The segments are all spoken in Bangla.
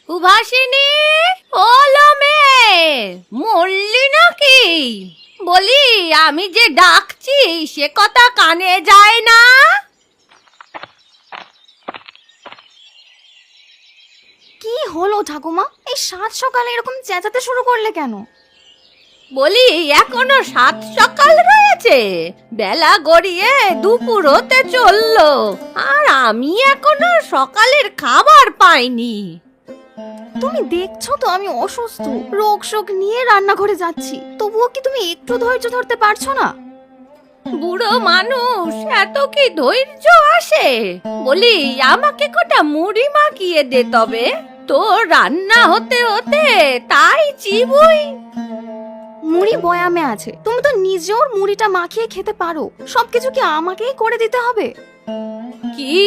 সুভাষিনী, ওলো মেয়ে, মরলি নাকি? বলি, আমি যে ডাকছি সে কথা কানে যায় না? কি হলো ঠাকুমা? এই সাত সকালে এরকম চেঁচাতে শুরু করলে কেন? বলি, এখনো সাত সকাল রয়েছে, বেলা গড়িয়ে দুপুর হতে চললো, আর আমি এখনো সকালের খাবার পাইনি। তুমি দেখছো তো আমি অসুস্থ, রোগ শোক নিয়ে রান্নাঘরে যাচ্ছি, তবুও কি তুমি একটু ধৈর্য ধরতে পারছো না? বুড়ো মানুষ, এত কি ধৈর্য আসে? বলি, আমাকে কটা মুড়ি মাখিয়ে দে তবে, তোর রান্না হতে হতে তাই চিবুই। মুড়ি বয়ামে আছে, তুমি তো নিজেও মুড়িটা মাখিয়ে খেতে পারো, সবকিছু কি আমাকেই করে দিতে হবে? কি,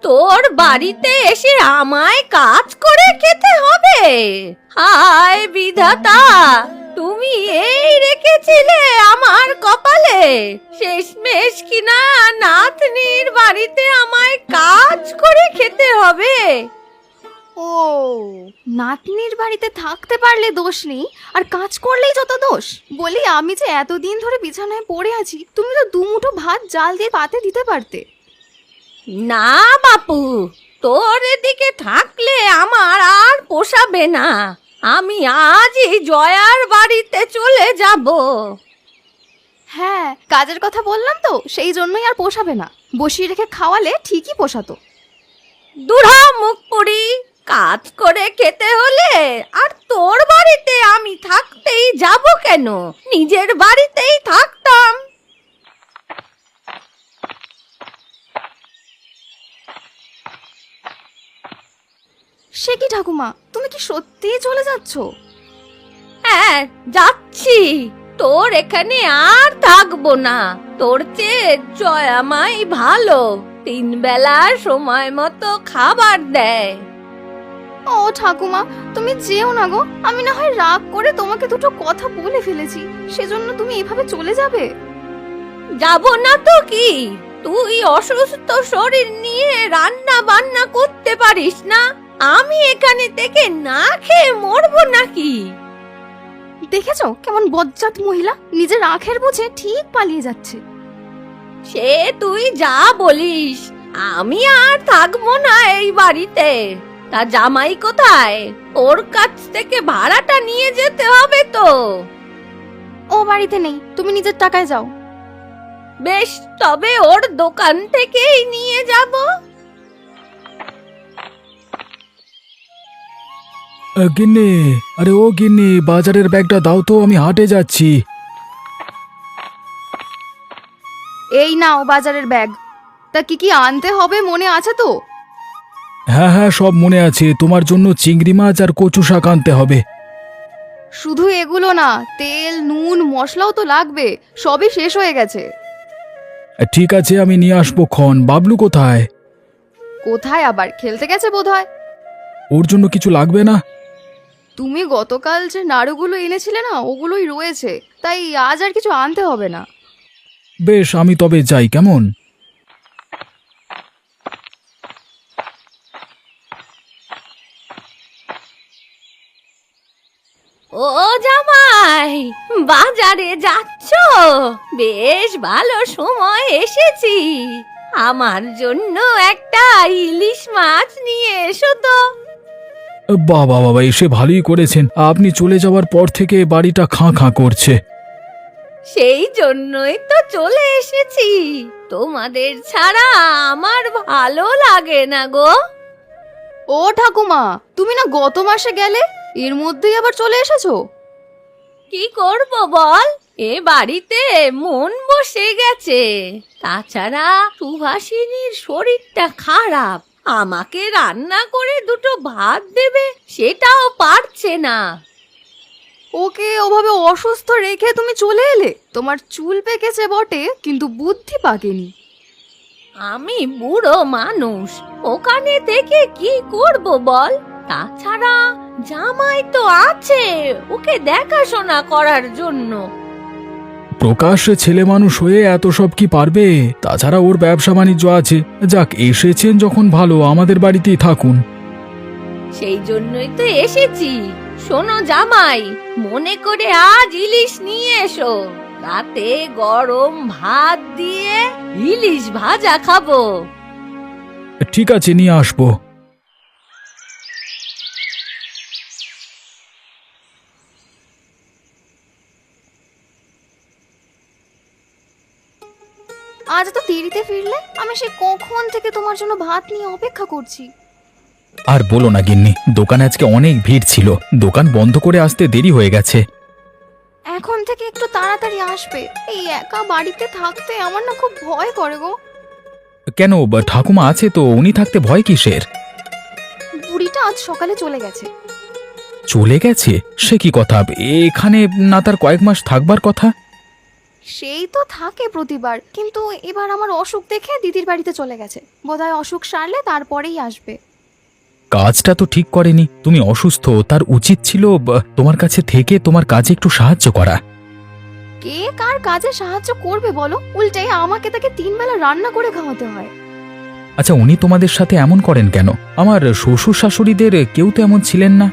তোর বাড়িতে এসে আমায় কাজ করে খেতে হবে? হায় বিধাতা, তুমি এই রেখেছিলে আমার কপালে? শেষমেশ কিনা নাতনির বাড়িতে আমায় কাজ করে খেতে হবে। ও, নাতনির বাড়িতে থাকতে পারলে দোষ নেই, আর কাজ করলেই যত দোষ। বলি, আমি যে এতদিন ধরে বিছানায় পড়ে আছি, তুমি তো দুমুঠো ভাত জাল দিয়ে পাতে দিতে পারতে। না বাপু, তোর এদিকে থাকলে আমার আর পোষাবে না। আমি আজই জয়ার বাড়িতে চলে যাব। হ্যাঁ, কাজের কথা বললাম তো, সেই জন্যই আর পোষাবে না। বসিয়ে রেখে খাওয়ালে ঠিকই পোষাতো। দুরা মুখ পুরি, কাজ করে খেতে হলে আর তোর বাড়িতে আমি থাকতেই যাব কেন? নিজের বাড়িতেই থাকতাম। সে কি ঠাকুমা, তুমি কি সত্যিই চলে যাচ্ছ? হ্যাঁ, যাচ্ছি। তোর এখানে আর থাকবো না। তোর চেয়ে জয়ামাই ভালো, 3 বেলা সময় মতো খাবার দেয়। ও ঠাকুমা, তুমি যেও না গো। আমি না হয় রাগ করে তোমাকে দুটো কথা বলে ফেলেছি, সেজন্য তুমি এভাবে চলে যাবে? যাব না তো কি? তুই অসুস্থ শরীর নিয়ে রান্না বান্না করতে পারিস না? আমি এখানে থেকে না খেয়ে মরবো নাকি? দেখেছো কেমন বজ্জাত মহিলা, নিজের আখের বুঝে ঠিক পালিয়ে যাচ্ছে। সে তুই যা বলিস, আমি আর থাকবো না এই বাড়িতে। তা জামাই কোথায়? ওর কাছ থেকে ভাড়াটা নিয়ে যেতে হবে তো। ও বাড়িতে নেই, তুমি নিজের টাকায় যাও। বেশ, তবে ওর দোকান থেকেই নিয়ে যাব। গিন্নি, আরে ও গিন্নি, বাজারের ব্যাগটা দাও তো, আমি হাটে যাচ্ছি। এই নাও বাজারের ব্যাগ। তা কি কি আনতে হবে মনে আছে তো? হ্যাঁ হ্যাঁ, সব মনে আছে। তোমার জন্য চিংড়ি মাছ আর কচু শাক আনতে হবে। শুধু এগুলো না, তেল নুন মশলাও তো লাগবে, সবই শেষ হয়ে গেছে। ঠিক আছে, আমি নিয়ে আসবো ক্ষণ। বাবলু কোথায়? কোথায় আবার, খেলতে গেছে বোধহয়। ওর জন্য কিছু লাগবে না? তুমি গতকাল যে নাড়ুগুলো এনেছিলে না, ওগুলোই রয়েছে, তাই আজ আর কিছু আনতে হবে না। বেশ, আমি তবে যাই, কেমন? ও জামাই, বাজারে যাচ্ছ? বেশ ভালো সময় এসেছি। আমার জন্য একটা ইলিশ মাছ নিয়ে এসো তো। বাবা বাবা, এসে ভালোই করেছেন। আপনি চলে যাওয়ার পর থেকে বাড়িটা খাঁ খাঁ করছে। সেই জন্যই তো চলে এসেছি। তোমাদের ছাড়া আমার ভালো লাগে না গো। ও ঠাকুমা, তুমি না গত মাসে গেলে, এর মধ্যেই আবার চলে এসেছো? কি করব বল, এ বাড়িতে মন বসে গেছে। তাছাড়া সুভাষিনীর শরীরটা খারাপ, আমাকে রান্না করে দুটো ভাত দেবে সেটাও পারছে না। ওকে ওভাবে অসুস্থ রেখে তুমি চলে এলে? তোমার চুল পেকেছে বটে, কিন্তু বুদ্ধি পাকেনি। আমি বুড়ো মানুষ, ওখানে থেকে কি করব বল? তাছাড়া জামাই তো আছে ওকে দেখাশোনা করার জন্য। প্রকাশ্যে ছেলে মানুষ হয়ে এত সব কি পারবে? তাছাড়া ওর ব্যবসা বাণিজ্য আছে। যাক, এসেছেন যখন ভালো, আমাদের বাড়িতেই থাকুন। সেই জন্যই তো এসেছি। শোনো জামাই, মনে করে আজ ইলিশ নিয়ে এসো, রাতে গরম ভাত দিয়ে ইলিশ ভাজা খাবো। ঠিক আছে, নিয়ে আসবো। আজ তো দেরিতে ফিরলে, আমি সে কখন থেকে তোমার জন্য ভাত নিয়ে অপেক্ষা করছি। আর বলো না গিন্নি, দোকানে আজকে অনেক ভিড় ছিল, দোকান বন্ধ করে আসতে দেরি হয়ে গেছে। এখন থেকে একটু তাড়াতাড়ি আসবে। এই একা বাড়িতে থাকতে আমার না খুব ভয় করে গো। কেন, ঠাকুমা আছে তো, উনি থাকতে ভয় কিসের? বুড়িটা আজ সকালে চলে গেছে। চলে গেছে? সে কি কথা, এখানে না তার কয়েক মাস থাকবার কথা? সেই তো থাকে প্রতিবার, কিন্তু এবার আমার অসুখ দেখে দিদির বাড়িতে চলে গেছে। বোধহয় অসুখ সারলে তারপরেই আসবে। কাজটা তো ঠিক করেনি। তুমি অসুস্থ, তার উচিত ছিল তোমার কাছে থেকে তোমার কাজে একটু সাহায্য করা। কে কার কাজে সাহায্য করবে বলো? উল্টাই আমাকে তাকে 3 বেলা রান্না করে খাওয়াতে হয়। আচ্ছা, উনি তোমাদের সাথে এমন করেন কেন? আমার শ্বশুর শাশুড়িদের কেউ তো এমন ছিলেন না।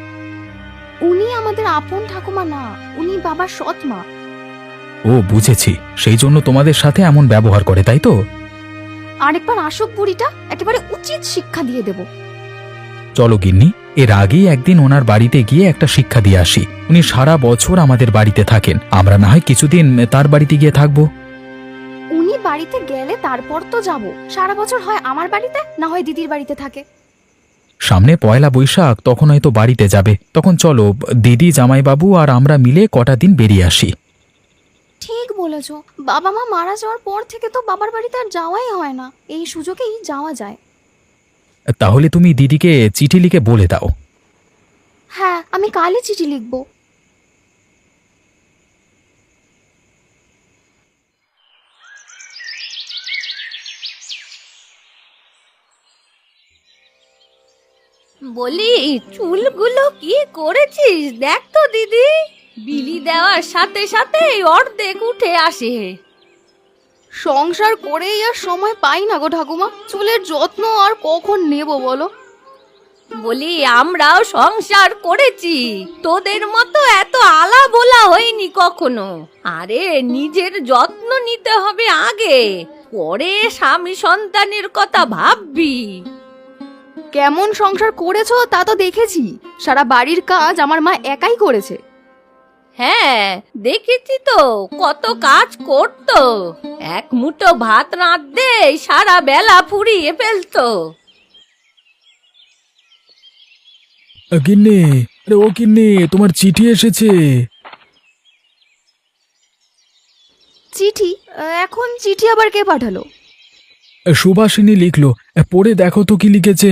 উনি আমাদের আপন ঠাকুমা না, উনি বাবার সৎ মা। ও, বুঝেছি, সেই জন্য তোমাদের সাথে এমন ব্যবহার করে, তাই তো? আরেকবার আসুক বুড়িটা, একেবারে উচিত শিক্ষা দিয়ে দেব। চলো গিন্নি, এর আগেই একদিন ওনার বাড়িতে গিয়ে একটা শিক্ষা দিয়ে আসি। উনি সারা বছর আমাদের বাড়িতে থাকেন, আমরা না হয় কিছুদিন তার বাড়িতে গিয়ে থাকবো। উনি বাড়িতে গেলে তারপর তো যাব। সারা বছর হয় আমার বাড়িতে, না হয় দিদির বাড়িতে থাকে। সামনে পয়লা বৈশাখ, তখন হয়তো বাড়িতে যাবে। তখন চলো, দিদি, জামাইবাবু আর আমরা মিলে কটা দিন বেরিয়ে আসি। ঠিক বলেছ, বাবা মা মারা যাওয়ার পর থেকে তো বাবার বাড়িতে আর যাওয়াই হয় না। এই সুযোগেই যাওয়া যায়। তাহলে তুমি দিদিকে চিঠি লিখে বলে দাও। হ্যাঁ, আমি কালই চিঠি লিখবো। বলি, চুলগুলো কি করেছিস দেখ তো দিদি, বিলি দেওয়ার সাথে সাথে অর্ধেক উঠে আসে। সংসার করেই আর সময় পাই না গো ঠাকুমা, চুলের যত্ন আর কখন নেব বলো? বলি, আমরাও সংসার করেছি, তোদের মতো এত আলা বলা হয়নি কখনো। আরে, নিজের যত্ন নিতে হবে আগে, পরে স্বামী সন্তানের কথা ভাববি। কেমন সংসার করেছো তা তো দেখেছি। সারা বাড়ির কাজ আমার মা একাই করেছে। হ্যাঁ, দেখেছি তো কত কাজ করতো। এক মুঠো ভাত রাঁধতে সারা বেলা ফুরিয়ে ফেলতো। গিন্নি, আরে ও গিন্নি, তোমার চিঠি এসেছে। চিঠি? এখন চিঠি আবার কে পাঠালো? সুভাষিনী লিখলো, পড়ে দেখো তো কি লিখেছে।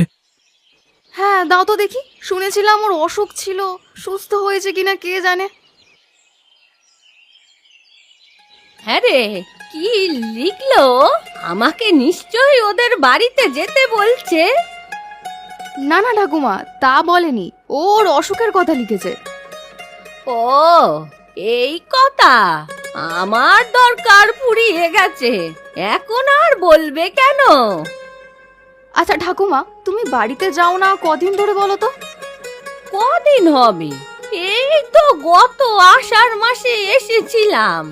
হ্যাঁ, দাও তো দেখি। শুনেছিলাম ওর অসুখ ছিল, সুস্থ হয়েছে কিনা কে জানে। হ্যাঁ রে, কি লিখলো? আমাকে নিশ্চয়ই ওদের বাড়িতে যেতে বলছে। না না ঠাকুমা, তা বলেনি। ওর অসুখের কথা লিখেছে। ও, এই কথা। আমার দরকার ফুরিয়ে গেছে, এখন আর বলবে কেন? আচ্ছা ঠাকুমা, তুমি বাড়িতে যাও না কদিন ধরে বলো তো? কদিন হবে? এই তো গত আষাঢ় মাসে এসেছিলাম,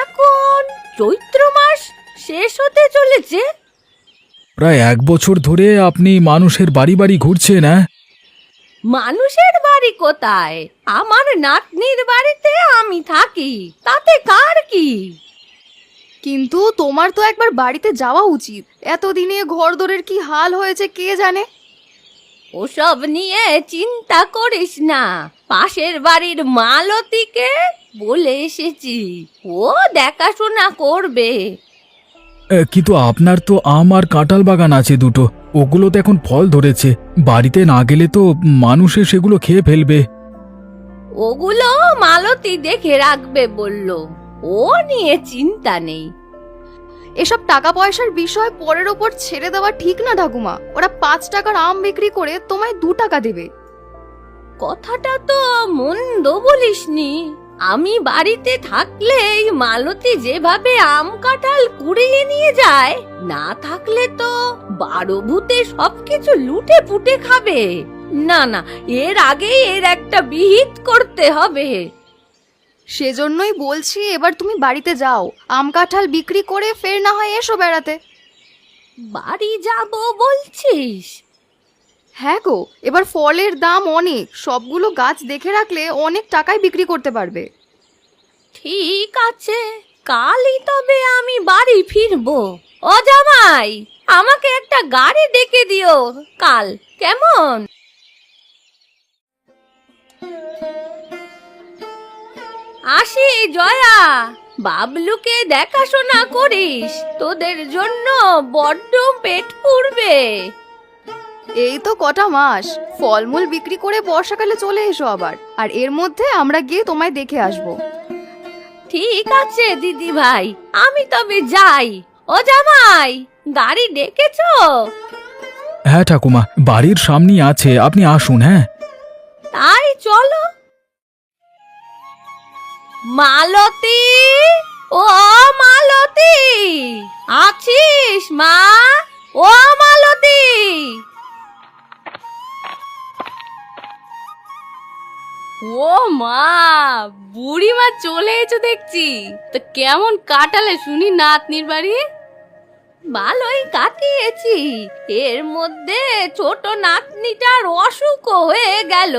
এখন চৈত্র মাস শেষ হতে চলেছে। প্রায় 1 বছর ধরে আপনি মানুষের বাড়ি বাড়ি ঘুরছেন। হ্যাঁ, মানুষের বাড়ি কোথায়? আমার নাতনির বাড়িতে আমি থাকি, তাতে কার কি? কিন্তু তোমার তো একবার বাড়িতে যাওয়া উচিত। এতদিনে ঘরদোরের কি হাল হয়েছে কে জানে। ওসব নিয়ে চিন্তা করিস না, পাশের বাড়ির মালতীকে বলে এসেছি, ও দেখাশোনা করবে। কিন্তু আপনার তো আম আর কাঁঠাল বাগান আছে দুটো, ওগুলো তো এখন ফল ধরেছে। বাড়িতে না গেলে তো মানুষে সেগুলো খেয়ে ফেলবে। ওগুলো মালতী দেখে রাখবে বলল, ও নিয়ে চিন্তা নেই। এসব টাকা পয়সার বিষয় পরের ওপর ছেড়ে দেওয়া ঠিক না ঠাকুমা। ওরা 5 টাকার আম বিক্রি করে তোমায় 2 টাকা দেবে। কথাটা তো মন্দ বলিসনি। আমি বাড়িতে থাকলেই মালতী যেভাবে আম কাঁঠাল কুড়িয়ে নিয়ে যায়, না থাকলে তো 12 ভূতে সবকিছু লুটে পুটে খাবে। না না, এর আগেই এর একটা বিহিত করতে হবে। সেজন্যই বলছি এবার তুমি বাড়িতে যাও, আম কাঁঠাল বিক্রি করে ফের না হয় এসো বেড়াতে। বাড়ি যাব বলছিস? হ্যাঁ গো, এবার ফলের দাম অনেক, সবগুলো গাছ দেখে রাখলে অনেক টাকায় বিক্রি করতে পারবে। ঠিক আছে, কালই তবে আমি বাড়ি ফিরবো। ও জামাই, আমাকে একটা গাড়ি ডেকে দিও কাল, কেমন? আসি জয়া, বাবলুকে দেখাশোনা করিস, তোদের জন্য বড্ড পেট পুড়বে। এই তো কটা মাস, ফলমূল বিক্রি করে বর্ষাকালে চলে এসো আবার, আর এর মধ্যে আমরা গিয়ে তোমায় দেখে আসবো। ঠিক আছে দিদি ভাই, আমি তবে যাই। ও জামাই, গাড়ি ডেকেছো? হ্যাঁ ঠাকুমা, বাড়ির সামনেই আছে, আপনি আসুন। হ্যাঁ তাই চলো। মালতী, ও মালতী, আছিস মা? ও মালতী। ও মা, বুড়িমা চলে এসো দেখছি। তো কেমন কাটালে শুনি নাতনির বাড়ি? ভালোই কাটিয়েছি, এর মধ্যে ছোট নাতনিটার অসুখ হয়ে গেল,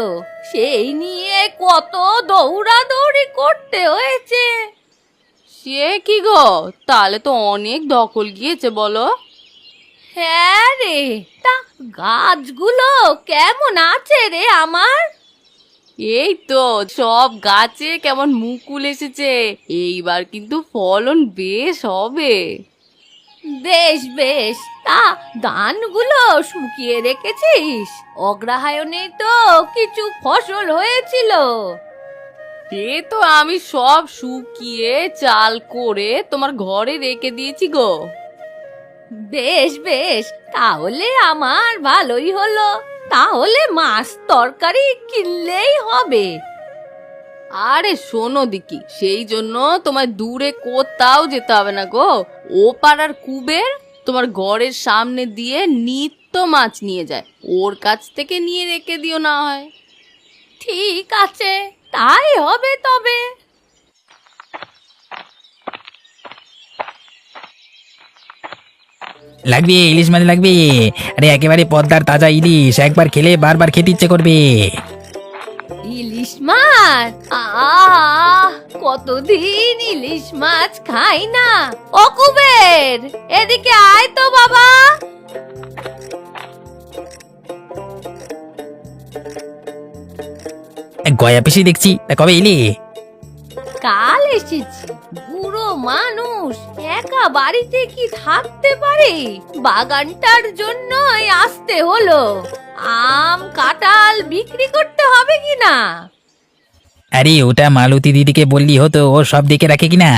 সেই নিয়ে কত দৌড়াদৌড়ি করতে হয়েছে। সে কি গো, তাহলে তো অনেক দখল গিয়েছে বলো। হ্যাঁ রে, তা গাছগুলো কেমন আছে রে আমার? এই তো সব গাছে কেমন মুকুল এসেছে, এইবার কিন্তু ফলন বেশ হবে। বেশ বেশ, তা ধানগুলো শুকিয়ে রেখেছিস? অগ্রহায়ণে তো কিছু ফসল হয়েছিল। সে তো আমি সব শুকিয়ে চাল করে তোমার ঘরে রেখে দিয়েছি গো। বেশ বেশ, তাহলে আমার ভালোই হলো, তাহলে মাছ তরকারি কিনলেই হবে। আরে শোনো দিকি, সেই জন্য তোমায় দূরে কোথাও যেতে হবে না গো। ও পাড়ার কুবের তোমার ঘরের সামনে দিয়ে নিত্য মাছ নিয়ে যায়, ওর কাছ থেকে নিয়ে রেখে দিও না হয়। ঠিক আছে, তাই হবে তবে। লাগবে, ইলিশ মাছ লাগবে। আরে একেবারে পদ্মার তাজা ইলিশ, একবার খেলে বারবার খেতে ইচ্ছে করবে। ইলিশ মাছ, কতদিন ইলিশ মাছ খাই না। ও কুবের, এদিকে আয় তো বাবা। গয়া পিসি দেখছি, তা কবে এলি? কাল এসেছি, বুড়ো মানুষ একা বাড়িতে কি থাকতে পারে? বাগানটার জন্যই আসতে হলো। আম কাঁঠাল বিক্রি করতে হবে কিনা? আরে ওটা মালতী দিদিকে বললি হতো, ও সব দেখে রাখে কিনা।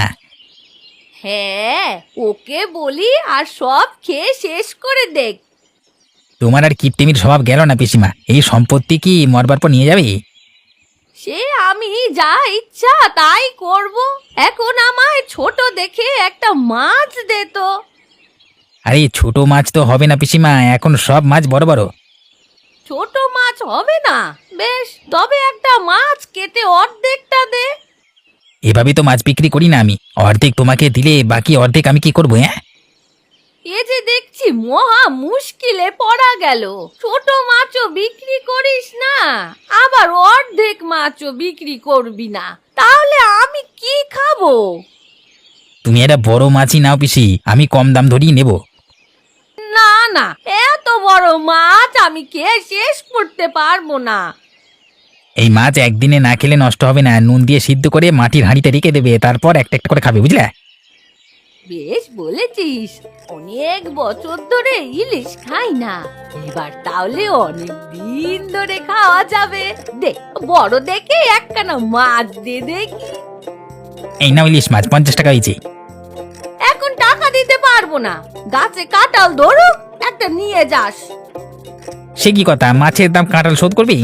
হ্যাঁ, ওকে বলি আর সব খেয়ে শেষ করে দেখ। তোমার আর কিপটেমির স্বভাব গেল না পিসিমা, এই সম্পত্তি কি মরবার পর নিয়ে যাবে? সে আমি যা ইচ্ছা তাই করব। এখন আমায় ছোট দেখে একটা মাছ দে তো। আরে ছোট মাছ তো হবে না পিসিমা, এখন সব মাছ বড় বড়। ছোট মাছ হবে না? বেশ, তবে একটা মাছ কেটে অর্ধেকটা দে। এভাবে তো মাছ বিক্রি করি না আমি, অর্ধেক তোমাকে দিলে বাকি অর্ধেক আমি কি করবো? হ্যাঁ এ যে দেখছি মহা মুশকিলে পড়া গেল। ছোট মাছও বিক্রি করিস না, আবার অর্ধেক মাছও বিক্রি করবি না, তাহলে আমি কি খাবো? তুমি একটা বড় মাছই নাও পিসি, আমি কম দাম ধরিয়ে নেব। না না, এত বড় মাছ আমি খেয়ে শেষ করতে পারবো না। এই মাছ একদিনে না খেলে নষ্ট হবে না, নুন দিয়ে সিদ্ধ করে মাটির হাঁড়িতে রেখে দেবে, তারপর একটা একটা করে খাবে, বুঝলে? বেশ বলেছিস, অনেক বছর ধরে ইলিশ খাই না, এবার তাহলে অনেক দিন ধরে খাওয়া যাবে। দে, বড় দেখে একখানা মাছ দে দেখি। এই নাও ইলিশ মাছ, 50 টাকা হয়েছে। এখন টাকা দিতে পারবো না, গাছে কাঁঠাল ধরুক একটা নিয়ে যাস। সে কি কথা, মাছের দাম কাঁঠাল শোধ করবি?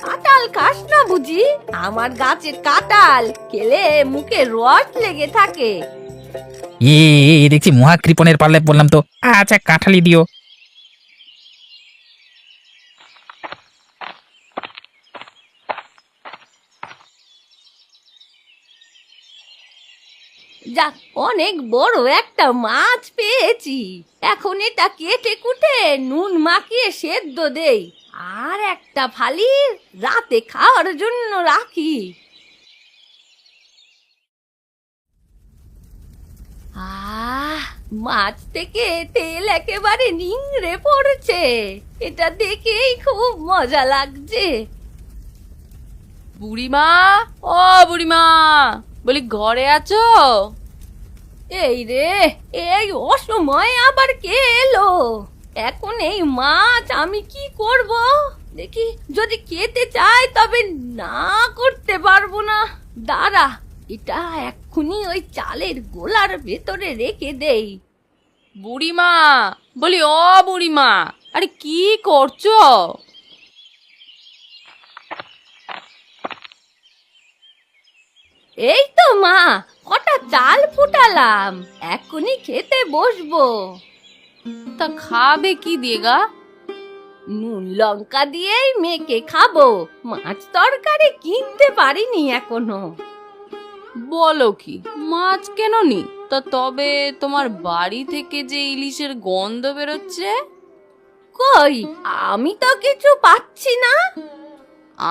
কাঁঠাল খাস না বুঝি? আমার গাছের কাঁঠাল খেলে মুখে রস লেগে থাকে। দেখছি মহাকৃপণের পাল্লায় বললাম তো। আচ্ছা কাঁঠালি দিও। যাক, অনেক বড় একটা মাছ পেয়েছি। এখন এটা কেটে কুটে নুন মাখিয়ে সেদ্ধ দেই, আর একটা ফালি রাতে খাওয়ার জন্য রাখি। আহ, মাছ থেকে তেল একেবারে নিংড়ে পড়ছে। এটা দেখেই খুব মজা লাগছে। বুড়িমা, ও বুড়িমা, বলি ঘরে আছো? এই রে, এই অসময়ে আবার কে এলো? এখন এই মাছ আমি কি করব? দেখি, যদি খেতে চাই তবে না করতে পারবো না। দাঁড়া, এটা এক্ষুনি ওই চালের গোলার ভেতরে রেখে দেই। বুড়িমা, বলি ও বুড়িমা, আরে কি করছো? এই তো মা, কটা চাল ফুটালাম, এক্ষুনি খেতে বসবো। তা খাবে কি দিয়ে গা? নুন লঙ্কা দিয়েই মেখে খাবো। মাছ তরকারি কিনতে পারিনি এখনো। বলো কি, মাছ কেন নি? তা তবে তোমার বাড়ি থেকে যে ইলিশের গন্ধ বেরোচ্ছে? কই, আমি তো কিছু পাচ্ছি না।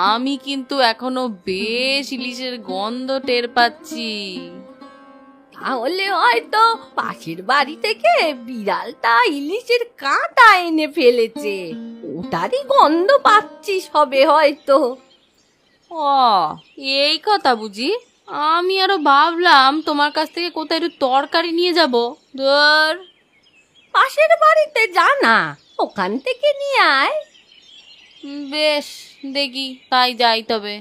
আমি কিন্তু এখনো বেশ ইলিশের গন্ধ টের পাচ্ছি। তাহলে হয়তো পাশের বাড়ি থেকে বিড়ালটা ইলিশের কাঁটা এনে ফেলেছে, ওটারই গন্ধ পাচ্ছিস হবে হয়তো। ও, এই কথা বুঝি? আমি আরো ভাবলাম তোমার কাছ থেকে কোথায় একটু তরকারি নিয়ে যাব। ধর, পাশের বাড়িতে জানা, ওখান থেকে নিয়ে আয়। বেশ, দেখি তাই যাই তবে।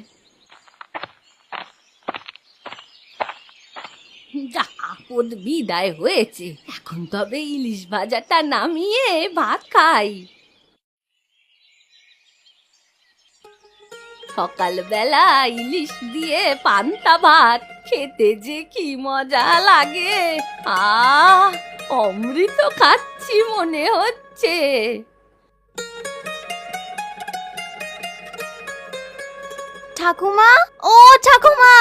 যা, আপদ বিদায় হয়েছে। এখন তবে ইলিশ ভাজাটা নামিয়ে ভাত খাই। সকালবেলা ইলিশ দিয়ে পান্তা ভাত খেতে যে কি মজা লাগে। অমৃত খাচ্ছি মনে হচ্ছে। ঠাকুমা, ও ঠাকুমা,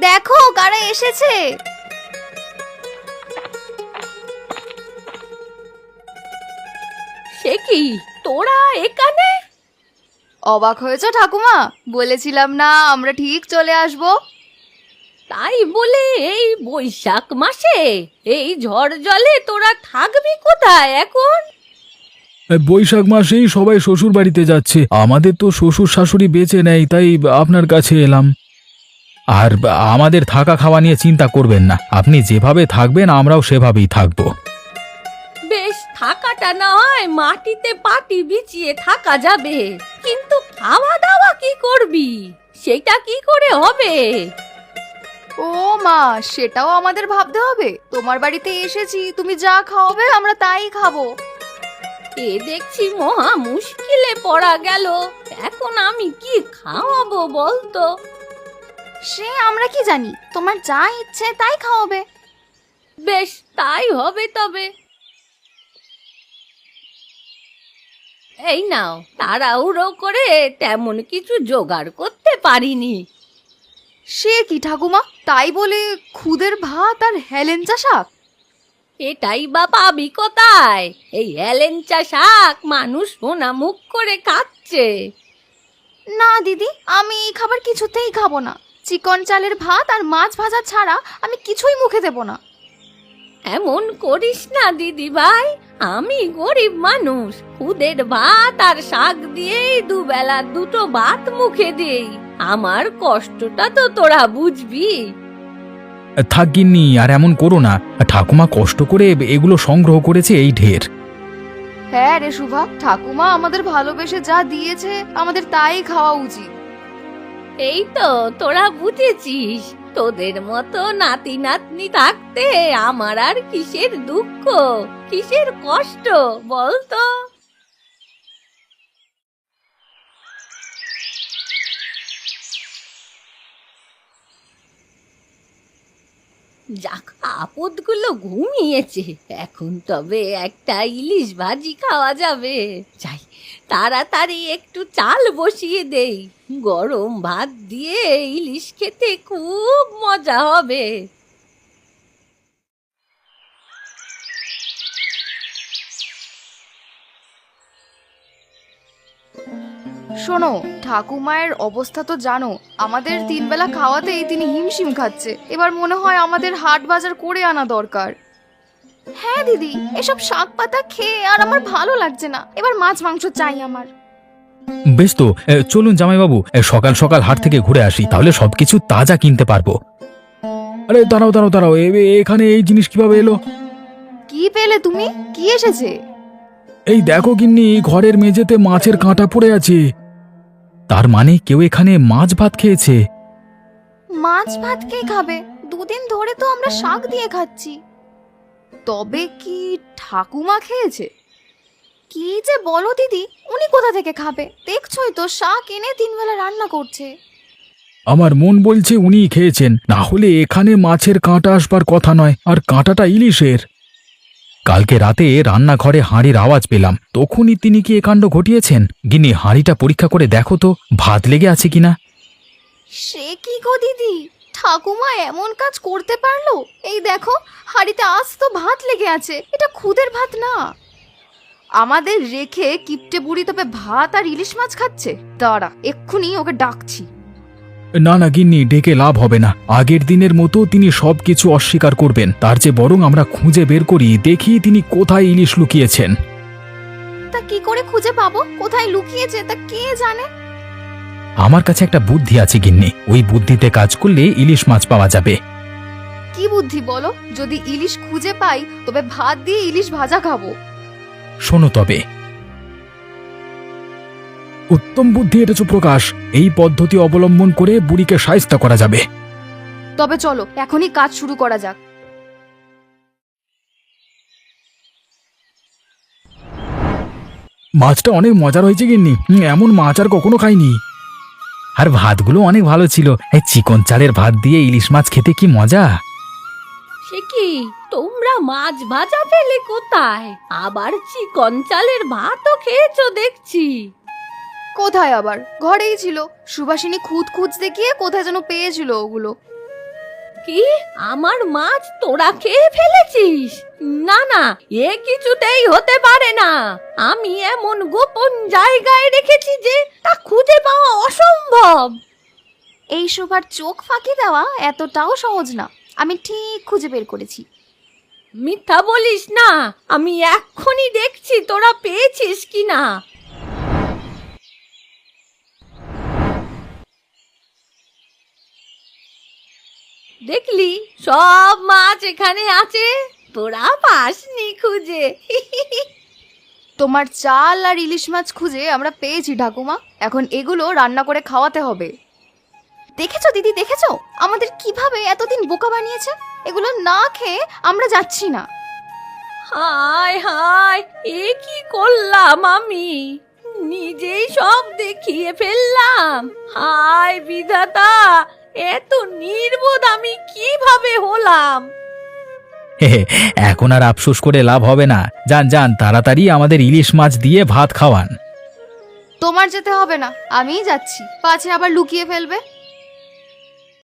দেখো কারা এসেছে। সে কি, তোরা এখানে? অবাক হয়েছো ঠাকুমা? বলেছিলাম না আমরা ঠিক চলে আসবো। তাই বলে এই বৈশাখ মাসে এই ঝড় জলে তোরা থাকবি কোথায় এখন? বৈশাখ মাসেই সবাই শ্বশুর বাড়িতে যাচ্ছে, আমাদের তো শ্বশুর শাশুড়ি বেঁচে নেই, তাই আপনার কাছে এলাম। আর আমাদের থাকা খাওয়া নিয়ে চিন্তা করবেন না, আপনি যেভাবে থাকবেন আমরাও সেভাবেই থাকবো। বেশ, থাকাটা না হয় মাটিতে পাটি বিছিয়ে থাকা যাবে, কিন্তু খাওয়া দাওয়া কি করবি? সেটা কি করে হবে? ও মা, সেটাও আমাদের ভাবতে হবে। তোমার বাড়িতে এসেছি, তুমি যা খাওয়াবে আমরা তাই খাবো। এ দেখছি মহা মুশকিলে পড়া গেল। এখন আমি কি খাওয়াবো বলতো? সে আমরা কি জানি, তোমার যা ইচ্ছে তাই খাওয়াবে। বেশ, তাই হবে তবে। এই নাও, তাড়াহুড়ো করে তেমন কিছু জোগাড় করতে পারিনি। সে কি ঠাকুমা, তাই বলে খুদের ভাত আর হেলেঞ্চা শাক? এটাই বা পাবি কোথায়? এই হেলেঞ্চা শাক মানুষ সোনা মুখ করে খাচ্ছে। না দিদি, আমি এই খাবার কিছুতেই খাবো না। চিকন চালের ভাত আর মাছ ভাজা ছাড়া আমি কিছুই মুখে দেব না। এমন করিস না দিদি ভাই, আমি গরিব মানুষ, খুদের ভাত আর শাক দিয়েই দুবেলা দুটো ভাত মুখে দেই। আমার কষ্টটা তো তোরা বুঝবি। থাক গিন্নি, আর এমন করো না, ঠাকুমা কষ্ট করে এগুলো সংগ্রহ করেছে, এই ঢের। হ্যাঁ রে শুভা, ঠাকুমা আমাদের ভালোবেসে যা দিয়েছে আমাদের তাই খাওয়া উচিত। এই তো তোরা বুঝেছিস। তোদের মতো নাতি নাতনি থাকতে আমার আর কিসের দুঃখ, কিসের কষ্ট বলতো? যাক, আপদগুলো ঘুমিয়েছে। এখন তবে একটা ইলিশ ভাজি খাওয়া যাবে। যাই, তাড়াতাড়ি একটু চাল বসিয়ে দেই। গরম ভাত দিয়ে ইলিশ খেতে খুব মজা হবে। শোনো, ঠাকুমায়ের অবস্থা তো জানো, আমাদের 3 বেলা খাওয়াতেই তিনি হিমশিম খাচ্ছে। এবার মনে হয় আমাদের হাট বাজার করে আনা দরকার। হ্যাঁ দিদি, এসব শাক পাতা খেয়ে আর আমার ভালো লাগছে না, এবার মাছ মাংস চাই আমার। বেশ তো, চলুন জামাইবাবু, সকাল সকাল হাট থেকে ঘুরে আসি, তাহলে সবকিছু তাজা কিনতে পারবো। আরে দাঁড়াও দাঁড়াও দাঁড়াও, এখানে এই জিনিস কিভাবে এলো? কি পেলে তুমি? কি এসেছে? এই দেখো গিন্নি, ঘরের মেঝেতে মাছের কাঁটা পড়ে আছে। তার মানে কেউ এখানে মাছ ভাত খেয়েছে। মাছ ভাত কে খাবে? 2 দিন ধরে তো আমরা শাক দিয়ে খাচ্ছি। তবে কি ঠাকুমা খেয়েছে? কি যে বলো দিদি, উনি কোথা থেকে খাবে? দেখছোই তো শাক এনে 3 বেলা রান্না করছে। আমার মন বলছে উনিই খেয়েছেন, না হলে এখানে মাছের কাঁটা আসবার কথা নয়, আর কাঁটাটা ইলিশের। কালকে রাতে রান্নাঘরে হাঁড়ির আওয়াজ পেলাম, তখনই তিনি কি এ কাণ্ড ঘটিয়েছেন। গিন্নি, হাঁড়িটা পরীক্ষা করে দেখো তো ভাত লেগে আছে কিনা। সে কি গো দিদি, ঠাকুমা এমন কাজ করতে পারলো? এই দেখো, হাঁড়িতে আজ তো ভাত লেগে আছে, এটা খুদের ভাত না। আমাদের রেখে কিপটে বুড়ি তবে ভাত আর ইলিশ মাছ খাচ্ছে। দাঁড়া, এক্ষুনি ওকে ডাকছি। না না গিন্নি, ডেকে লাভ হবে না। আগের দিনের মতো তিনি সবকিছু অস্বীকার করবেন, তার চেয়ে বরং আমরা খুঁজে বের করি, দেখি তিনি কোথায় ইলিশ লুকিয়েছেন। তা কি করে খুঁজে পাবো কোথায় লুকিয়েছে? তা কে জানে? আমার কাছে একটা বুদ্ধি আছে গিন্নি, ওই বুদ্ধিতে কাজ করলে ইলিশ মাছ পাওয়া যাবে। কি বুদ্ধি বলো? যদি ইলিশ খুঁজে পাই তবে ভাত দিয়ে ইলিশ ভাজা খাবো। শোনো তবে, উত্তম বুদ্ধি এটা প্রকাশ। এই পদ্ধতি অবলম্বন করে বুড়িকে শায়েস্তা করা যাবে। তবে চলো এখনই কাজ শুরু করা যাক। মাছটা অনেক মজার হয়েছে গিন্নি, এমন মাছ আর কখনো খাইনি। আর ভাতগুলো অনেক ভালো ছিল, এই চিকন চালের ভাত দিয়ে ইলিশ মাছ খেতে কি মজা। সে কি, তোমরা মাছ ভাজা পেলে কোথায়? আবার চিকন চালের ভাতও খেয়েছো দেখছি। কোথায় আবার, ঘরেই ছিল। সুভাষিনী খুঁজতে গিয়ে কোথায় যেন পেয়েছিল ওগুলো। কি, আমার মাছ তোরা খেয়ে ফেলেছিস? না না, এ কিছুতেই হতে পারে না। আমি এমন গোপন জায়গায় রেখেছি যে তা খুঁজে পাওয়া অসম্ভব। এই শোভার চোখ ফাঁকি দেওয়া এতটাও সহজ না, আমি ঠিক খুঁজে বের করেছি। মিথ্যা বলিস না, আমি এক্ষুনি দেখছি তোরা পেয়েছিস কিনা। দেখলি, সব মাছ এখানে আছে, তোরা পাসনি খুঁজে। তোমার চাল আর ইলিশ মাছ খুঁজে আমরা পেয়েছি ঠাকুমা, এখন এগুলো রান্না করে খাওয়াতে হবে। দেখেছো দিদি, দেখেছো আমাদের কিভাবে এতদিন বোকা বানিয়েছে? এগুলো না খেয়ে আমরা যাচ্ছি না। হায় হায়, এ কি করলাম আমি? নিজেই সব দেখিয়ে ফেললাম। হায় বিধাতা, এত নির্বোধ আমি কিভাবে হলাম? এখন আর আফসোস করে লাভ হবে না। যান যান, তাড়াতাড়ি আমাদের ইলিশ মাছ দিয়ে ভাত খাওয়ান। তোমার যেতে হবে না, আমিই যাচ্ছি, পাছে আবার লুকিয়ে ফেলবে।